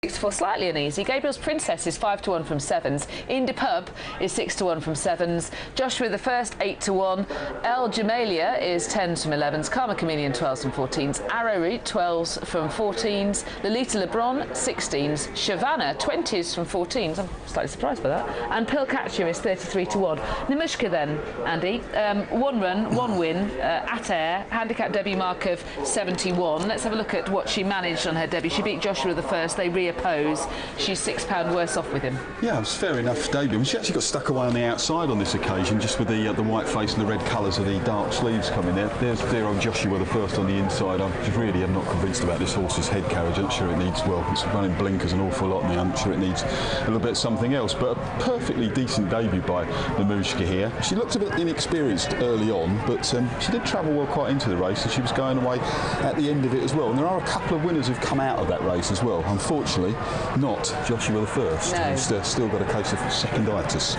For slightly uneasy. Gabriel's Princess is 5-1 from sevens. Indy Pub is 6-1 from sevens. Joshua the First 8-1. Jamilia is 10s from 11s. Karma Chameleon 12s from 14s. Arrowroot 12s from 14s. Lolita LeBron 16s. Shavannah 20s from 14s. I'm slightly surprised by that. And Pearlcatcher is 33-1. Namushka then, Andy, 1 run, 1 win at air. Handicap debut mark of 71. Let's have a look at what she managed on her debut. She beat Joshua the First. They reoppose. She's £6 worse off with him. Yeah, it's fair enough debut. I mean, she actually got stuck away on the outside on this occasion, just with the white face and the red colours of the dark sleeves coming there. There's dear old Joshua the First on the inside. I really am not convinced about this horse's head carriage. I'm not sure it needs, well, it's running blinkers an awful lot now. I'm not sure it needs a little bit something else, but a perfectly decent debut by Namushka here. She looked a bit inexperienced early on, but she did travel well quite into the race, and she was going away at the end of it as well. And there are a couple of winners who've come out of that race as well. Unfortunately, not Joshua the First. No. He's still got a case of seconditis.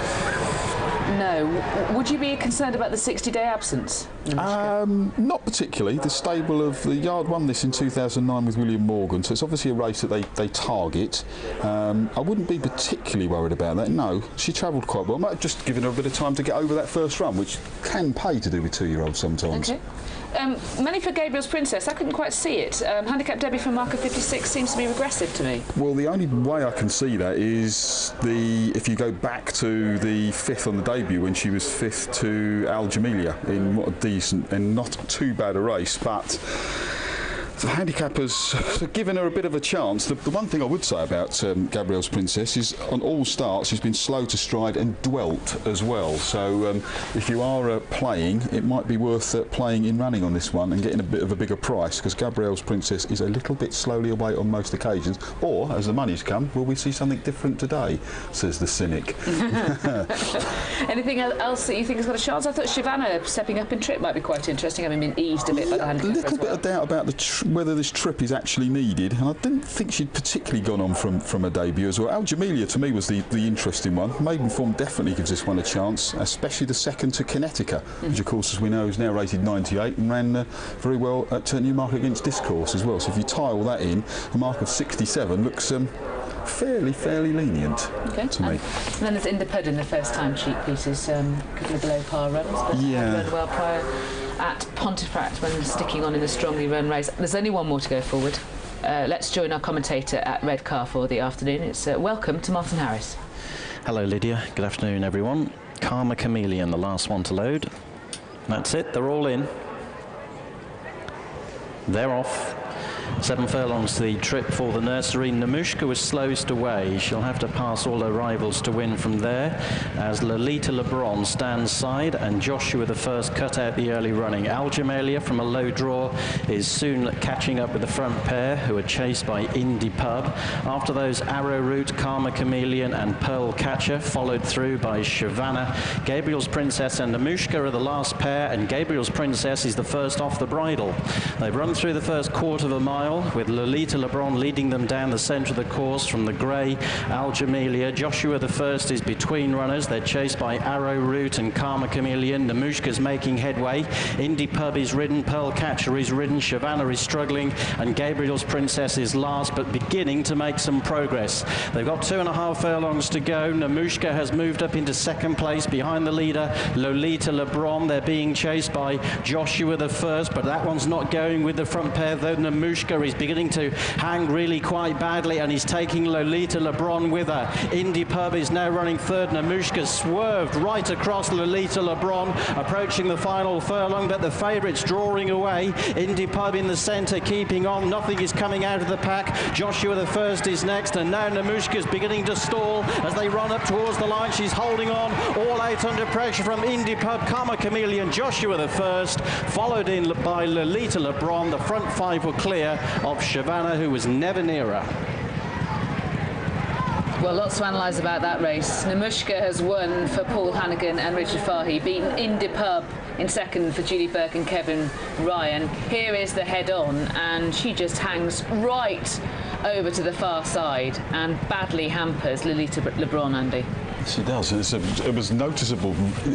No. Would you be concerned about the 60-day absence? Not particularly. The stable of the Yard won this in 2009 with William Morgan, so it's obviously a race that they target. I wouldn't be particularly worried about that. No, she travelled quite well. Might have just given her a bit of time to get over that first run, which can pay to do with 2-year-olds sometimes. Okay. Money for Gabriel's Princess, I couldn't quite see it. Handicap debut for marker 56 seems to be regressive to me. Well, the only way I can see that is if you go back to the 5th on the debut, when she was 5th to Jamilia in what a decent and not too bad a race, but the handicappers have given her a bit of a chance. The one thing I would say about Gabriel's Princess is on all starts she's been slow to stride and dwelt as well. So if you are playing, it might be worth playing in running on this one and getting a bit of a bigger price, because Gabriel's Princess is a little bit slowly away on most occasions. Or, as the money's come, will we see something different today, says the cynic. Anything else that you think has got a chance? I thought Shavannah stepping up in trip might be quite interesting, having been eased a bit by the handicap. A little bit of doubt about whether this trip is actually needed, and I didn't think she'd particularly gone on from a debut as well. Jamilia to me was the interesting one. Maiden form definitely gives this one a chance, especially the second to Connecticut, which of course, as we know, is now rated 98 and ran very well at Newmarket against Discourse as well. So if you tie all that in, a mark of 67 looks fairly lenient to me. And then there's Indipud in the first time cheap pieces, a couple of below par runs, but run well prior at Pontefract when sticking on in a strongly run race. There's only one more to go forward. Let's join our commentator at Redcar for the afternoon. It's welcome to Martin Harris. Hello Lydia, good afternoon everyone. Karma Chameleon, the last one to load. That's it, they're all in. They're off. 7 furlongs to the trip for the nursery. Namushka was slowest away. She'll have to pass all her rivals to win from there, as Lolita LeBron stands side and Joshua the First cut out the early running. Jamilia from a low draw is soon catching up with the front pair, who are chased by Indy Pub. After those, Arrowroot, Karma Chameleon and Pearlcatcher, followed through by Shavannah. Gabriel's Princess and Namushka are the last pair, and Gabriel's Princess is the first off the bridle. They've run through the first quarter of a mile, with Lolita LeBron leading them down the centre of the course from the grey Jamilia. Joshua the First is between runners. They're chased by Arrowroot and Karma Chameleon. Namushka's making headway. Indy Pub is ridden, Pearlcatcher is ridden, Shavannah is struggling, and Gabriel's Princess is last, but beginning to make some progress. They've got 2.5 furlongs to go. Namushka has moved up into second place behind the leader, Lolita LeBron. They're being chased by Joshua the First, but that one's not going with the front pair, though Namushka is beginning to hang really quite badly, and he's taking Lolita LeBron with her. Indy Pub is now running third. Namushka swerved right across Lolita LeBron, approaching the final furlong, but the favourites drawing away. Indy Pub in the centre, keeping on. Nothing is coming out of the pack. Joshua the First is next, and now Namushka's beginning to stall as they run up towards the line. She's holding on, all out under pressure from Indy Pub, Karma Chameleon, Joshua the First, followed in by Lolita LeBron. The front five were clear of Shavannah, who was never nearer. Well, lots to analyse about that race. Namushka has won for Paul Hannigan and Richard Fahey, beaten Indy Pub in second for Julie Burke and Kevin Ryan. Here is the head-on, and she just hangs right over to the far side and badly hampers Lolita LeBron, Andy. She does. It was noticeable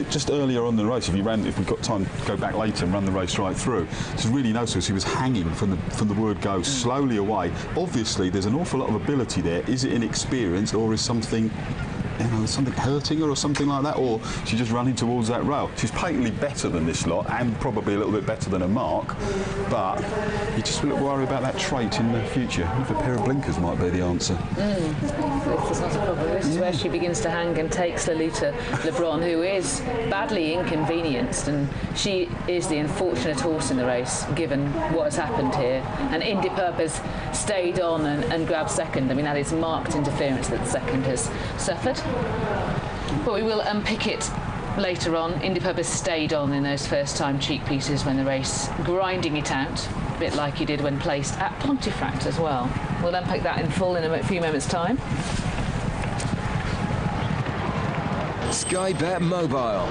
just earlier on in the race. If we got time to go back later and run the race right through, it's really noticeable. She was hanging from the word go, slowly away. Obviously, there's an awful lot of ability there. Is it inexperience, or is something hurting her or something like that, or she's just running towards that rail? She's patently better than this lot, and probably a little bit better than her mark, but you just worry about that trait in the future. If a pair of blinkers might be the answer. This is not a problem. This is where she begins to hang and takes Lolita Lebron, who is badly inconvenienced, and she is the unfortunate horse in the race, given what has happened here. And Indy Purp has stayed on and grabbed second. I mean, that is marked interference that the second has suffered. But we will unpick it later on. Indy Purp has stayed on in those first-time cheek pieces when the race, grinding it out, a bit like he did when placed at Pontefract as well. We'll unpick that in full in a few moments' time. Sky Bet Mobile.